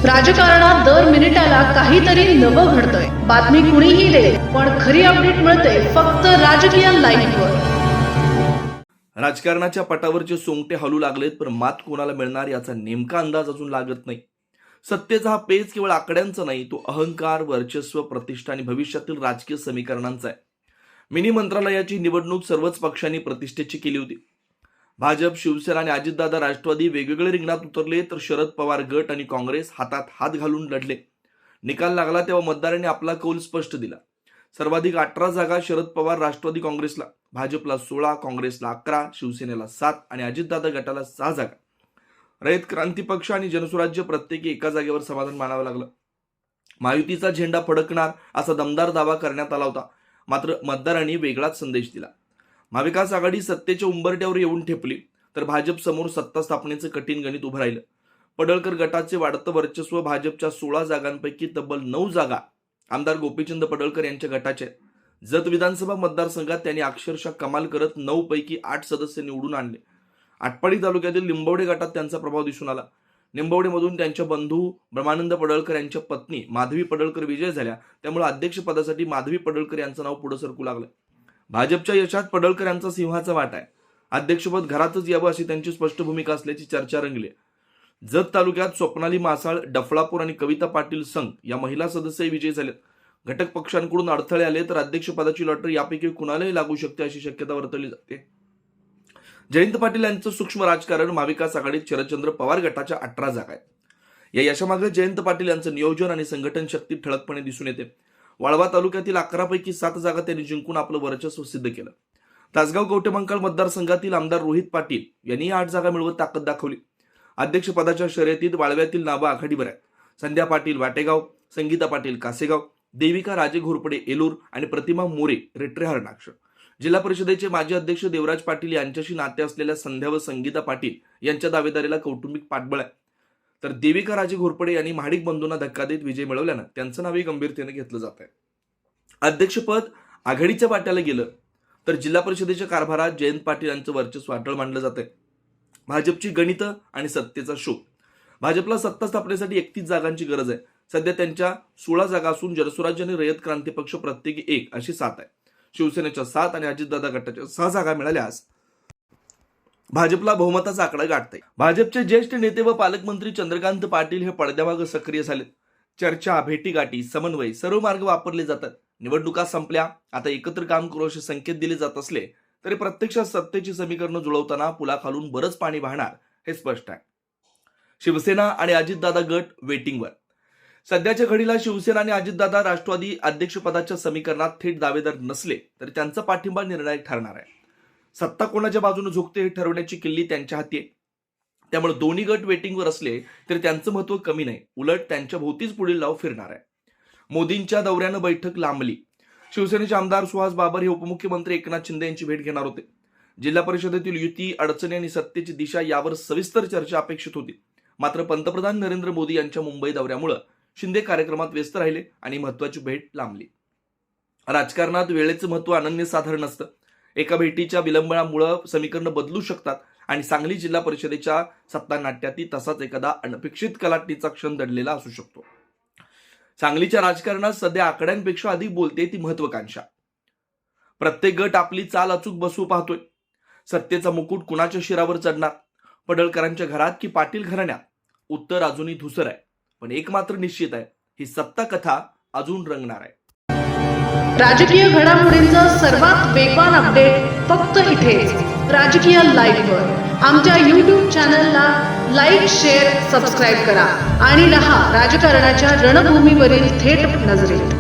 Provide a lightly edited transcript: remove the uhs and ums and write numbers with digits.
राजकारणात दर मिनिटाला काहीतरी नवं घडतंय. बातमी कुणीही दे, पण खरी अपडेट मिळते फक्त राजकीय लाईव्हवर. राजकारणाच्या पटावरचे सोंगटे हलू लागलेत, पण मात कोणाला मिळणार याचा नेमका अंदाज अजून लागत नाही. सत्तेचा हा पेच केवळ आकड्यांचा नाही, तो अहंकार, वर्चस्व, प्रतिष्ठा आणि भविष्यातील राजकीय समीकरणांचा आहे. मिनी मंत्रालयाची निवडणूक सर्वच पक्षांनी प्रतिष्ठेची केली होती. भाजप, शिवसेना आणि अजितदादा राष्ट्रवादी वेगवेगळे रिंगणात उतरले, तर शरद पवार गट आणि काँग्रेस हातात हात घालून लढले. निकाल लागला तेव्हा मतदारांनी आपला कौल स्पष्ट दिला. सर्वाधिक 18 जागा शरद पवार राष्ट्रवादी काँग्रेसला, भाजपला 16, काँग्रेसला 11, शिवसेनेला 7 आणि अजितदादा गटाला 6 जागा. रयत क्रांती पक्ष आणि जनसुराज्य प्रत्येकी एका जागेवर समाधान मानावं लागलं. महायुतीचा झेंडा फडकणार असा दमदार दावा करण्यात आला होता, मात्र मतदारांनी वेगळाच संदेश दिला. महाविकास आघाडी सत्तेच्या उंबरठ्यावर येऊन ठेपली, तर भाजप समोर सत्ता स्थापनेचं कठीण गणित उभं राहिलं. पडळकर गटाचे वाढतं वर्चस्व, भाजपच्या 16 जागांपैकी तब्बल 9 जागा आमदार गोपीचंद पडळकर यांच्या गटाचे. जत विधानसभा मतदारसंघात त्यांनी अक्षरशः कमाल करत 9 पैकी 8 सदस्य निवडून आणले. आटपाडी तालुक्यातील लिंबवडे गटात त्यांचा प्रभाव दिसून आला. लिंबवडेमधून त्यांच्या बंधू ब्रह्मानंद पडळकर यांच्या पत्नी माधवी पडळकर विजय झाल्या, त्यामुळे अध्यक्षपदासाठी माधवी पडळकर यांचं नाव पुढे सरकू लागलं. भाजपच्या यशात पडळकर यांचा सिंहाचा वाटा आहे. अध्यक्षपद घरातच यावं अशी त्यांची स्पष्ट भूमिका असल्याची चर्चा रंगली. जत तालुक्यात स्वप्नाली मासाळ, डफळापूर आणि कविता पाटील संघ या महिला सदस्यही विजयी झालेत. घटक पक्षांकडून अडथळे आले तर अध्यक्षपदाची लॉटरी यापैकी कुणालाही लागू शकते अशी शक्यता वर्तवली जाते. जयंत पाटील यांचं सूक्ष्म राजकारण, महाविकास आघाडीत शरदचंद्र पवार गटाच्या 18 जागा आहेत. या यशामागे जयंत पाटील यांचं नियोजन आणि संघटन शक्ती ठळकपणे दिसून येते. वाळवा तालुक्यातील 11 पैकी 7 जागा त्यांनी जिंकून आपलं वर्चस्व सिद्ध केलं. तासगाव कवठेमंकाळ मतदारसंघातील आमदार रोहित पाटील यांनी 8 जागा मिळवत ताकद दाखवली. अध्यक्षपदाच्या शर्यतीत वाळव्यातील नावं आघाडीवर आहेत. संध्या पाटील वाटेगाव, संगीता पाटील कासेगाव, देविका राजे घोरपडे एलूर आणि प्रतिमा मोरे रेट्रे हरणाक्ष. जिल्हा परिषदेचे माजी अध्यक्ष देवराज पाटील यांच्याशी नाते असलेल्या संध्या व संगीता पाटील यांच्या दावेदारीला कौटुंबिक पाठबळ आहे. तर देविका राजे घोरपडे यांनी महाडिक बंधूंना धक्का देत विजय मिळवल्यानं त्यांचं नावही गंभीरतेने घेतलं जात आहे. अध्यक्षपद आघाडीच्या वाट्याला गेलं तर जिल्हा परिषदेच्या कारभारात जयंत पाटील यांचं वर्चस्व अटळ मानलं जात आहे. भाजपची गणितं आणि सत्तेचा शोध. भाजपला सत्ता स्थापनेसाठी 31 जागांची गरज आहे. सध्या त्यांच्या 16 जागा असून जनसुराज्य आणि रयत क्रांती पक्ष प्रत्येकी 1 अशी 7 आहे. शिवसेनेच्या 7 आणि अजितदादा गटाच्या 6 जागा मिळाल्यास भाजपला बहुमताचा आकडा गाठते. भाजपचे ज्येष्ठ नेते व पालकमंत्री चंद्रकांत पाटील हे पडद्यामागे सक्रिय झालेत. चर्चा, भेटीगाठी, समन्वय सर्व मार्ग वापरले जातात. निवडणुका संपल्या, आता एकत्र काम करू असे संकेत दिले जात असले तरी प्रत्यक्षात सत्तेची समीकरणं जुळवताना पुलाखालून बरंच पाणी वाहणार हे स्पष्ट आहे. शिवसेना आणि अजितदादा गट वेटिंगवर. सध्याच्या घडीला शिवसेना आणि अजितदादा राष्ट्रवादी अध्यक्षपदाच्या समीकरणात थेट दावेदार नसले तरी त्यांचा पाठिंबा निर्णायक ठरणार आहे. सत्ता कोणाच्या बाजूने झुकते हे ठरवण्याची किल्ली त्यांच्या हाती आहे. त्यामुळे दोन्ही गट वेटिंगवर असले तरी त्यांचं महत्व कमी नाही, उलट त्यांच्या भोवतीच पुढील डाव फिरणार आहे. मोदींच्या दौऱ्यानं बैठक लांबली. शिवसेनेचे आमदार सुहास बाबर हे उपमुख्यमंत्री एकनाथ शिंदे यांची भेट घेणार होते. जिल्हा परिषदेतील युती, अडचणी आणि सत्तेची दिशा यावर सविस्तर चर्चा अपेक्षित होती. मात्र पंतप्रधान नरेंद्र मोदी यांच्या मुंबई दौऱ्यामुळे शिंदे कार्यक्रमात व्यस्त राहिले आणि महत्वाची भेट लांबली. राजकारणात वेळेचं महत्व अनन्यसाधारण असतं. एका भेटीच्या विलंबामुळे समीकरणं बदलू शकतात आणि सांगली जिल्हा परिषदेच्या सत्ता नाट्यातही तसाच एखादा अनपेक्षित कलाटणीचा क्षण दडलेला असू शकतो. सांगलीच्या राजकारणात सध्या आकड्यांपेक्षा अधिक बोलते ती महत्वाकांक्षा. प्रत्येक गट आपली चाल अचूक बसवू पाहतोय. सत्तेचा मुकुट कुणाच्या शिरावर चढणार? पडळकरांच्या घरात की पाटील घराण्यात? उत्तर अजूनही धुसर आहे, पण एक मात्र निश्चित आहे, ही सत्ता कथा अजून रंगणार आहे. राजकीय घडामोडींचा सर्वात वेगवान अपडेट फक्त इथेच राजकीय लाईव्हवर. आमच्या YouTube चॅनलला लाईक, शेअर, सबस्क्राईब करा आणि रहा राजकारणाच्या रणभूमीवरील थेट नजरेत.